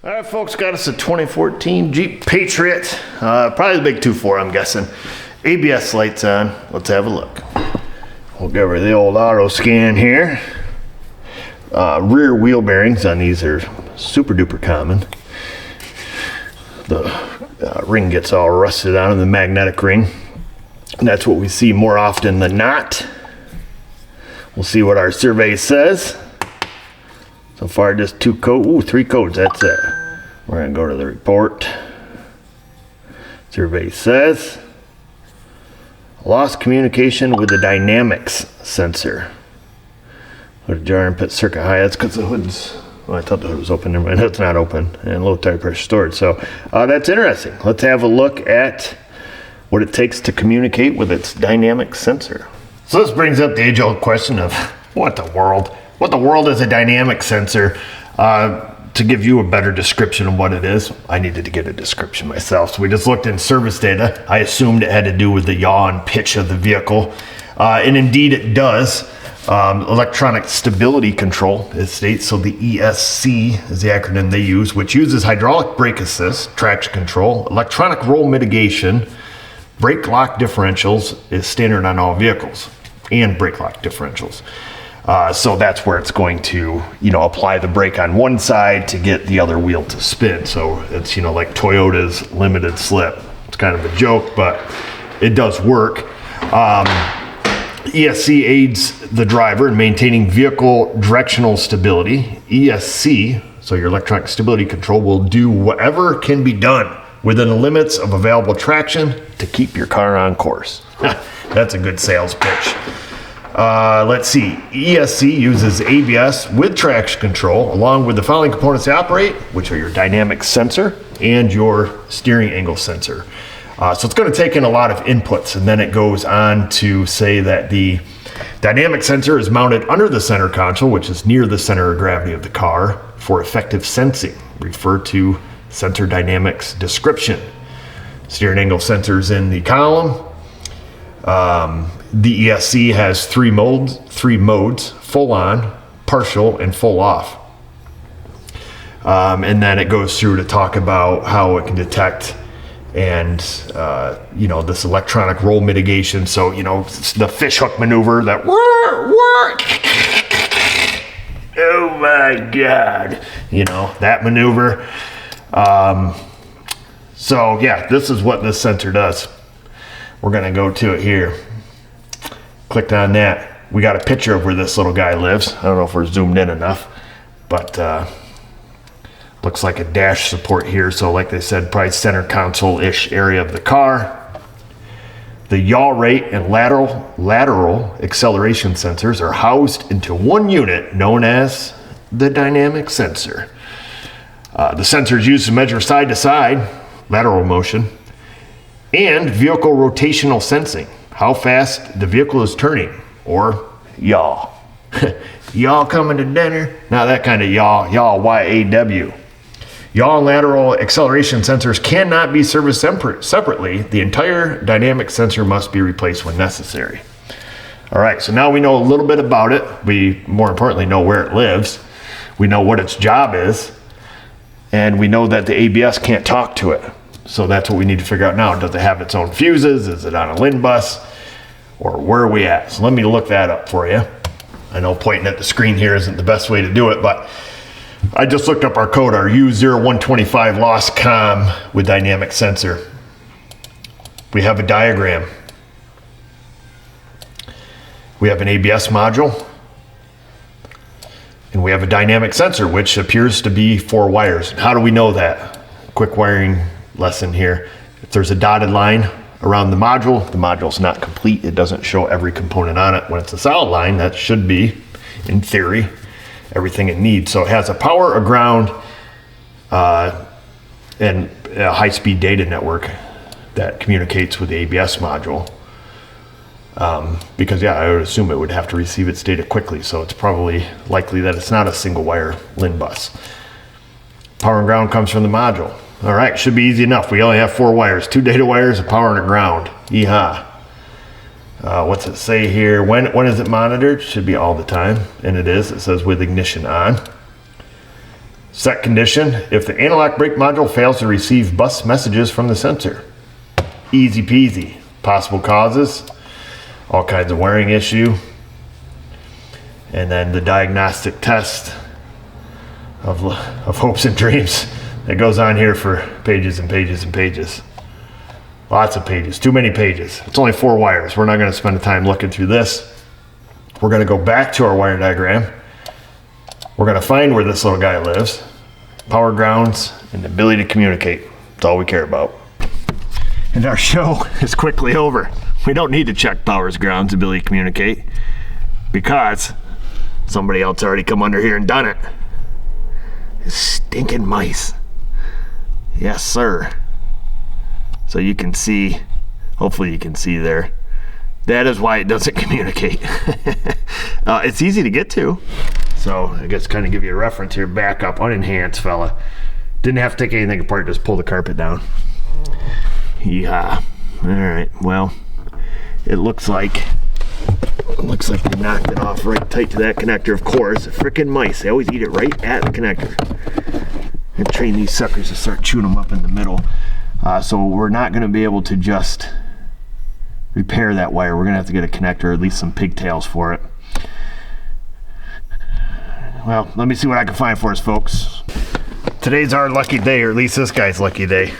All right, folks, got us a 2014 Jeep Patriot. Probably the big 2.4, I'm guessing. ABS lights on. Let's have a look. We'll give her the old auto scan here. Rear wheel bearings on these are super duper common. The ring gets all rusted out of the magnetic ring. And that's what we see more often than not. We'll see what our survey says. So far, just 2 codes. Ooh, 3 codes. That's it. We're gonna go to the report. Survey says lost communication with the dynamics sensor. Hood jar and pit circuit high. That's because the hood's. Well, I thought the hood was open. Never mind. It's not open. And low tire pressure storage. So that's interesting. Let's have a look at what it takes to communicate with its dynamic sensor. So this brings up the age-old question of what the world? What the world is a dynamic sensor? To give you a better description of what it is, I needed to get a description myself. So we just looked in service data. I assumed it had to do with the yaw and pitch of the vehicle. And indeed it does. Electronic stability control, it states. So the ESC is the acronym they use, which uses hydraulic brake assist, traction control, electronic roll mitigation, brake lock differentials is standard on all vehicles, and brake lock differentials. So that's where it's going to, apply the brake on one side to get the other wheel to spin. So it's, like Toyota's limited slip. It's kind of a joke, but it does work. ESC aids the driver in maintaining vehicle directional stability. ESC, so your electronic stability control, will do whatever can be done within the limits of available traction to keep your car on course. That's a good sales pitch. Let's see. ESC uses ABS with traction control along with the following components to operate, which are your dynamic sensor and your steering angle sensor. So it's going to take in a lot of inputs, and then it goes on to say that the dynamic sensor is mounted under the center console, which is near the center of gravity of the car, for effective sensing. Refer to sensor dynamics description. Steering angle sensors in the column. The ESC has three modes, full on, partial, and full off. And then it goes through to talk about how it can detect and, this electronic roll mitigation. So, the fishhook maneuver that, oh my God, that maneuver. So yeah, this is what this sensor does. We're gonna go to it here. Clicked on that. We got a picture of where this little guy lives. I don't know if we're zoomed in enough, but looks like a dash support here. So like they said, probably center console-ish area of the car. The yaw rate and lateral acceleration sensors are housed into one unit known as the dynamic sensor. The sensor is used to measure side-to-side lateral motion and vehicle rotational sensing, how fast the vehicle is turning, or yaw. Yaw coming to dinner? Not that kind of yaw, Y-A-W. Yaw and lateral acceleration sensors cannot be serviced separately. The entire dynamic sensor must be replaced when necessary. All right, so now we know a little bit about it. We, more importantly, know where it lives. We know what its job is. And we know that the ABS can't talk to it. So that's what we need to figure out now. Does it have its own fuses? Is it on a LIN bus? Or where are we at? So let me look that up for you. I know pointing at the screen here isn't the best way to do it, but I just looked up our code, our U0125 lost comm with dynamic sensor. We have a diagram. We have an ABS module. And we have a dynamic sensor, which appears to be 4 wires. How do we know that? Quick wiring lesson here. If there's a dotted line around the module's not complete. It doesn't show every component on it. When it's a solid line, that should be, in theory, everything it needs. So it has a power, a ground, and a high-speed data network that communicates with the ABS module. Because I would assume it would have to receive its data quickly. So it's probably likely that it's not a single wire LIN bus. Power and ground comes from the module. All right, should be easy enough. We only have 4 wires, 2 data wires, a power and a ground. Yeehaw. What's it say here? When is it monitored? Should be all the time, and it is. It says with ignition on. Set condition, if the anti-lock brake module fails to receive bus messages from the sensor. Easy peasy. Possible causes, all kinds of wiring issue. And then the diagnostic test of hopes and dreams that goes on here for pages and pages and pages. Lots of pages, too many pages. It's only 4 wires. We're not going to spend the time looking through this. We're going to go back to our wire diagram. We're going to find where this little guy lives, power grounds, and the ability to communicate. That's all we care about. And our show is quickly over. We don't need to check powers, grounds, ability to communicate, because somebody else already come under here and done it. Stinking mice. Yes, sir. So you can see, hopefully you can see there, that is why it doesn't communicate. It's easy to get to. So I guess kind of give you a reference here, back up, unenhanced fella. Didn't have to take anything apart, just pull the carpet down. Yeah, all right, well, it looks like they knocked it off right tight to that connector. Of course, frickin' mice, they always eat it right at the connector. And train these suckers to start chewing them up in the middle. So we're not gonna be able to just repair that wire. We're gonna have to get a connector, or at least some pigtails for it. Well, let me see what I can find for us, folks. Today's our lucky day, or at least this guy's lucky day.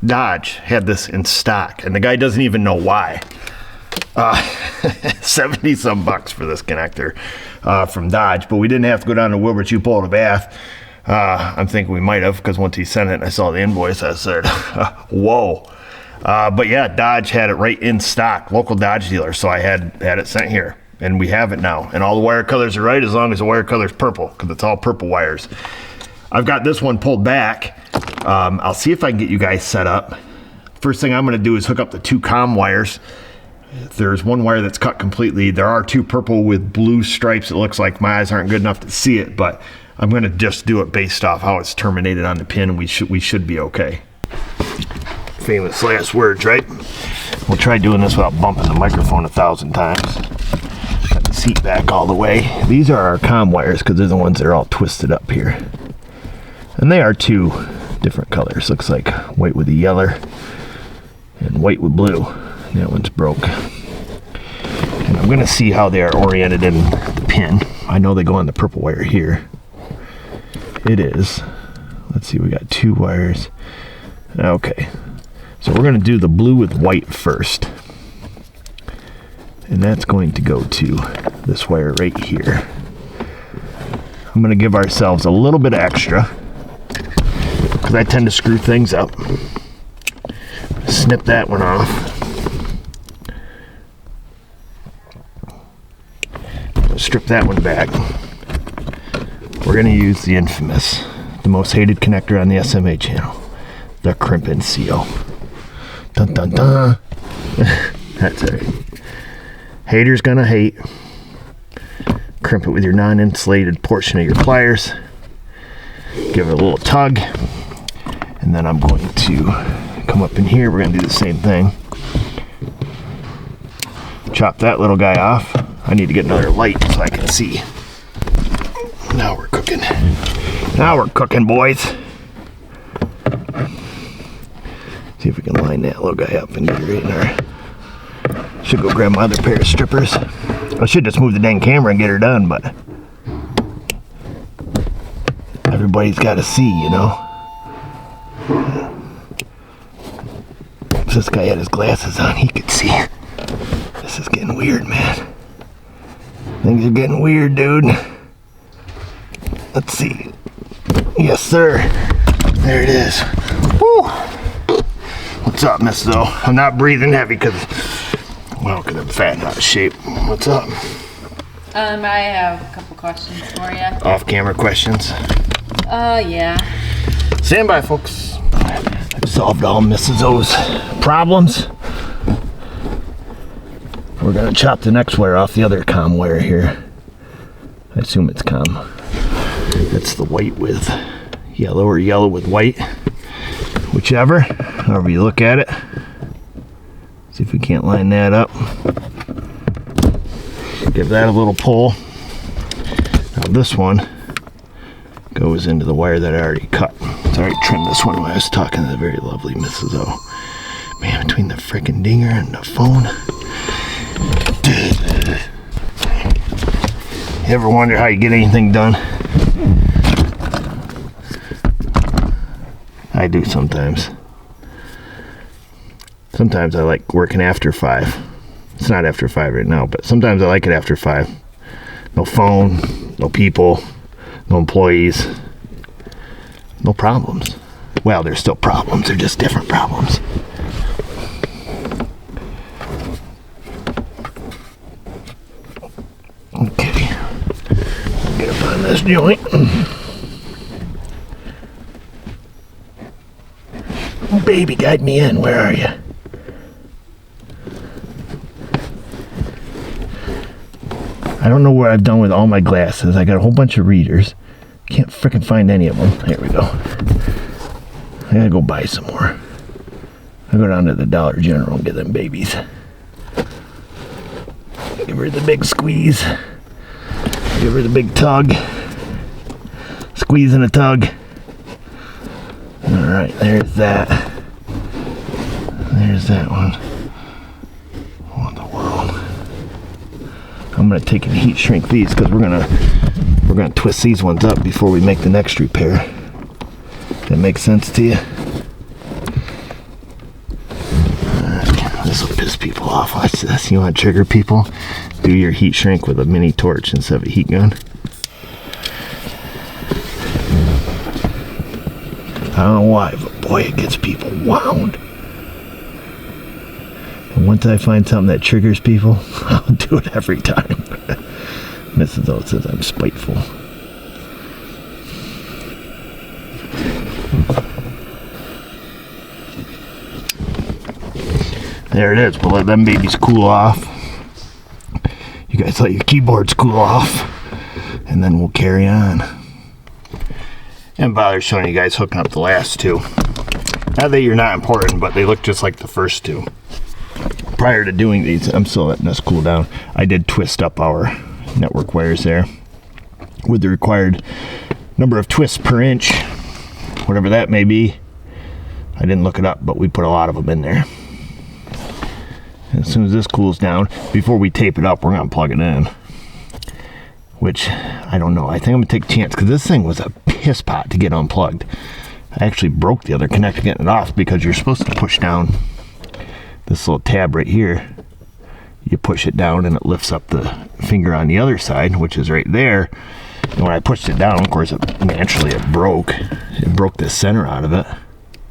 Dodge had this in stock, and the guy doesn't even know why. 70 some bucks for this connector from Dodge, but we didn't have to go down to Wilbert's U-Pole to Bath. I'm thinking we might have, because once he sent it and I saw the invoice, I said, whoa. But yeah, Dodge had it right in stock, local Dodge dealer, so I had it sent here, and we have it now. And all the wire colors are right, as long as the wire color is purple, because it's all purple wires. I've got this one pulled back. I'll see if I can get you guys set up. First thing I'm going to do is hook up the 2 comm wires. There's one wire that's cut completely. There are 2 purple with blue stripes. It looks like my eyes aren't good enough to see it, but I'm going to just do it based off how it's terminated on the pin. We should be okay. Famous last words, right? We'll try doing this without bumping the microphone 1,000 times. Got the seat back all the way. These are our comm wires, because they're the ones that are all twisted up here. And they are 2 different colors. Looks like white with a yellow and white with blue. That one's broke. And I'm going to see how they are oriented in the pin. I know they go on the purple wire here. It is. Let's see, we got 2 wires. Okay. So we're going to do the blue with white first. And that's going to go to this wire right here. I'm going to give ourselves a little bit of extra, because I tend to screw things up. Snip that one off. Strip that one back. We're going to use the infamous, the most hated connector on the SMA channel, the crimp and seal. Dun dun dun. That's it. Haters gonna hate. Crimp it with your non-insulated portion of your pliers. Give it a little tug. And then I'm going to come up in here. We're going to do the same thing. Chop that little guy off. I need to get another light so I can see. Now we're cooking. Now we're cooking, boys. See if we can line that little guy up and get it right in there. Should go grab my other pair of strippers. I should just move the dang camera and get her done, but everybody's got to see, you know. If this guy had his glasses on, he could see. This is getting weird, man. Things are getting weird, dude. Let's see. Yes, sir. There it is. Woo! What's up, Mrs. O? I'm not breathing heavy because I'm fat and out of shape. What's up? I have a couple questions for you. Off-camera questions? Yeah. Stand by, folks. I've solved all Mrs. O's problems. We're gonna chop the next wire off the other comm wire here. I assume it's comm. That's the white with yellow or yellow with white. Whichever, however you look at it. See if we can't line that up. Give that a little pull. Now this one, goes into the wire that I already cut. So I already trimmed this one when I was talking to the very lovely Mrs. O. Man, between the frickin' dinger and the phone. You ever wonder how you get anything done? I do sometimes. Sometimes I like working after 5. It's not after 5 right now, but sometimes I like it after 5. No phone, no people, no employees, no problems. Well, there's still problems. They're just different problems. Okay. Get up on this joint. Baby, guide me in. Where are you? I don't know what I've done with all my glasses. I got a whole bunch of readers. Can't frickin' find any of them. Here we go. I gotta go buy some more. I go down to the Dollar General and get them babies. Give her the big squeeze. Give her the big tug. Squeeze and a tug. Alright, there's that. There's that one. What in the world? I'm gonna take and heat shrink these because we're gonna twist these ones up before we make the next repair. That makes sense to you? This will piss people off. Watch this. You want to trigger people? Do your heat shrink with a mini torch instead of a heat gun. I don't know why, but boy, it gets people wound. And once I find something that triggers people, I'll do it every time. Mrs. O says I'm spiteful. There it is. We'll let them babies cool off. You guys let your keyboards cool off. And then we'll carry on. And bother showing you guys hooking up the last two. Not that you're not important, but they look just like the first two. Prior to doing these, I'm still letting this cool down. I did twist up our network wires there with the required number of twists per inch, whatever that may be. I didn't look it up, but we put a lot of them in there. As soon as this cools down, before we tape it up, we're going to plug it in. Which, I don't know. I think I'm going to take a chance, because this thing was a piss pot to get unplugged. I actually broke the other connector getting it off, because you're supposed to push down this little tab right here. You push it down, and it lifts up the finger on the other side, which is right there. And when I pushed it down, of course, naturally it broke. It broke the center out of it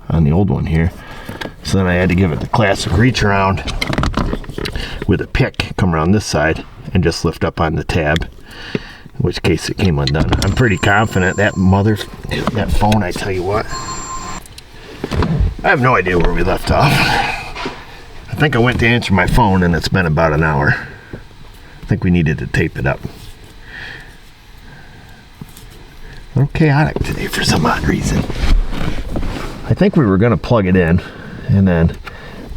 on the old one here. So then I had to give it the classic reach around with a pick, come around this side and just lift up on the tab, in which case it came undone. I'm pretty confident that phone, I tell you what, I have no idea where we left off. I think I went to answer my phone and it's been about an hour. I think we needed to tape it up. A little chaotic today for some odd reason. I think we were going to plug it in, and then,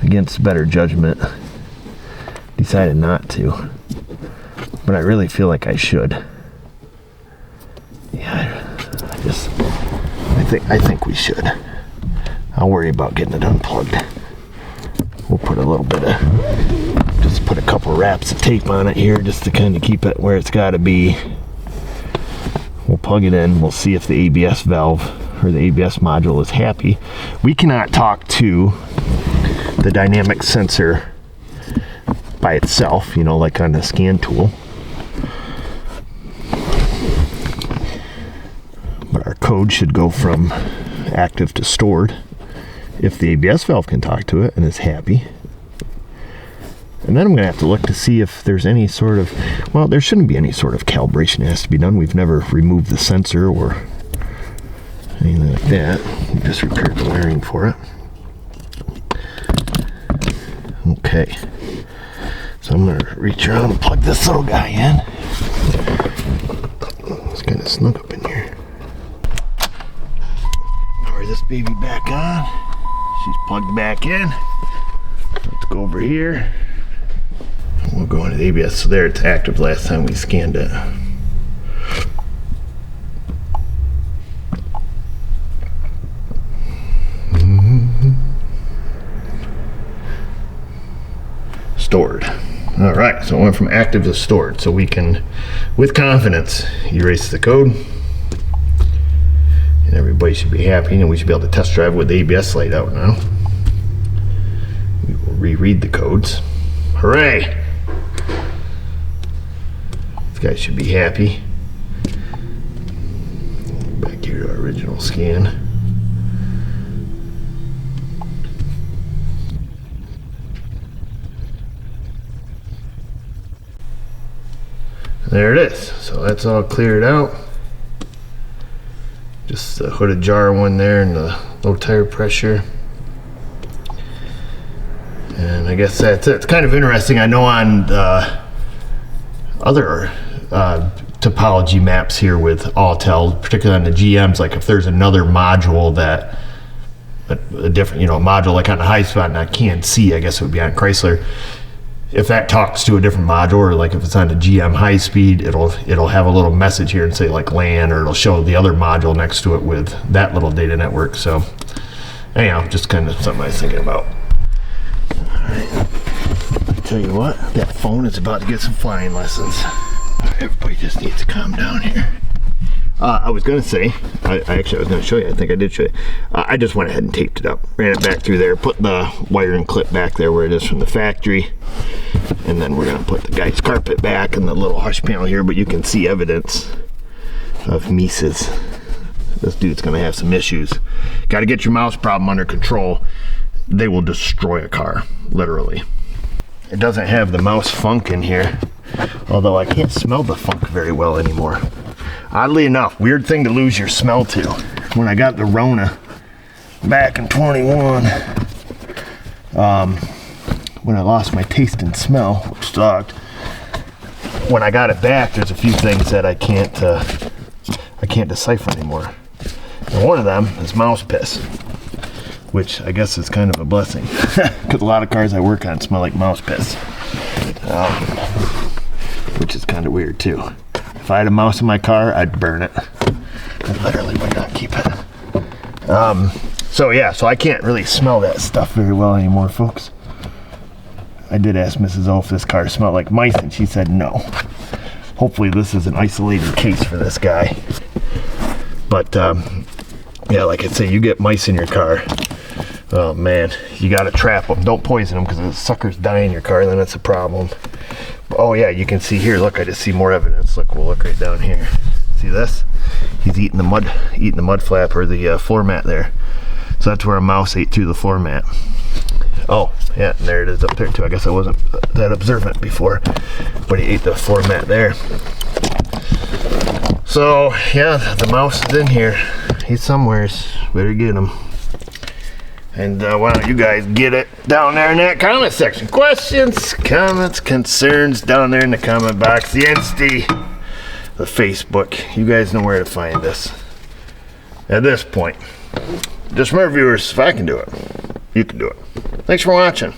against better judgment, decided not to. But I really feel like I should. Yeah, I think we should. I'll worry about getting it unplugged. We'll put a little bit of, just put a couple wraps of tape on it here, just to kind of keep it where it's got to be. We'll plug it in. We'll see if the ABS valve or the ABS module is happy. We cannot talk to the dynamic sensor by itself, you know, like on the scan tool. But our code should go from active to stored if the ABS valve can talk to it and is happy. And then I'm going to have to look to see if there's any sort of, well, there shouldn't be any sort of calibration that has to be done. We've never removed the sensor or anything like that. We just repaired the wiring for it. Okay. So I'm going to reach around and plug this little guy in. It's kind of snug up in here. Power this baby back on. She's plugged back in. Let's go over here. We'll go into the ABS. So there, it's active last time we scanned it. stored. All right, so it went from active to stored. So we can, with confidence, erase the code. And everybody should be happy, and we should be able to test drive with the ABS light out now. We will reread the codes. Hooray! These guys should be happy. Back here to our original scan. There it is. So that's all cleared out. Just the hooded jar one there and the low tire pressure. And I guess that's it. It's kind of interesting. I know on other topology maps here with Autel, particularly on the GMs, like if there's another module that a different, module like on the high spot, and I can't see, I guess it would be on Chrysler. If that talks to a different module, or like if it's on the GM high speed, it'll have a little message here and say like LAN, or it'll show the other module next to it with that little data network. So anyhow, just kind of something I was thinking about. All right, I tell you what, that phone is about to get some flying lessons. Everybody just needs to calm down here. I was going to say, I was going to show you, I think I did show you. I just went ahead and taped it up, ran it back through there, put the wiring clip back there where it is from the factory, and then we're going to put the guy's carpet back and the little hush panel here, but you can see evidence of Mises. This dude's going to have some issues. Got to get your mouse problem under control. They will destroy a car, literally. It doesn't have the mouse funk in here, although I can't smell the funk very well anymore. Oddly enough, weird thing to lose your smell to. When I got the Rona back in 21, when I lost my taste and smell, which sucked, when I got it back, there's a few things that I can't decipher anymore. And one of them is mouse piss, which I guess is kind of a blessing, because a lot of cars I work on smell like mouse piss, which is kind of weird too. If I had a mouse in my car, I'd burn it. I literally would not keep it. So I can't really smell that stuff very well anymore, folks. I did ask Mrs. O if this car smelled like mice, and she said no. Hopefully this is an isolated case for this guy. But yeah, like I say, you get mice in your car, oh man, you gotta trap them. Don't poison them, because if the suckers die in your car, then it's a problem. Oh yeah, you can see here, look, I just see more evidence. Look, we'll look right down here. See this? He's eating the mud flap, or the floor mat there. So that's where a mouse ate through the floor mat. Oh, yeah, and there it is up there too. I guess I wasn't that observant before, but he ate the floor mat there. So yeah, the mouse is in here. He's somewheres. Better get him. And why don't you guys get it down there in that comment section? Questions, comments, concerns down there in the comment box. The Insta, the Facebook. You guys know where to find us. At this point, just remember, viewers, if I can do it, you can do it. Thanks for watching.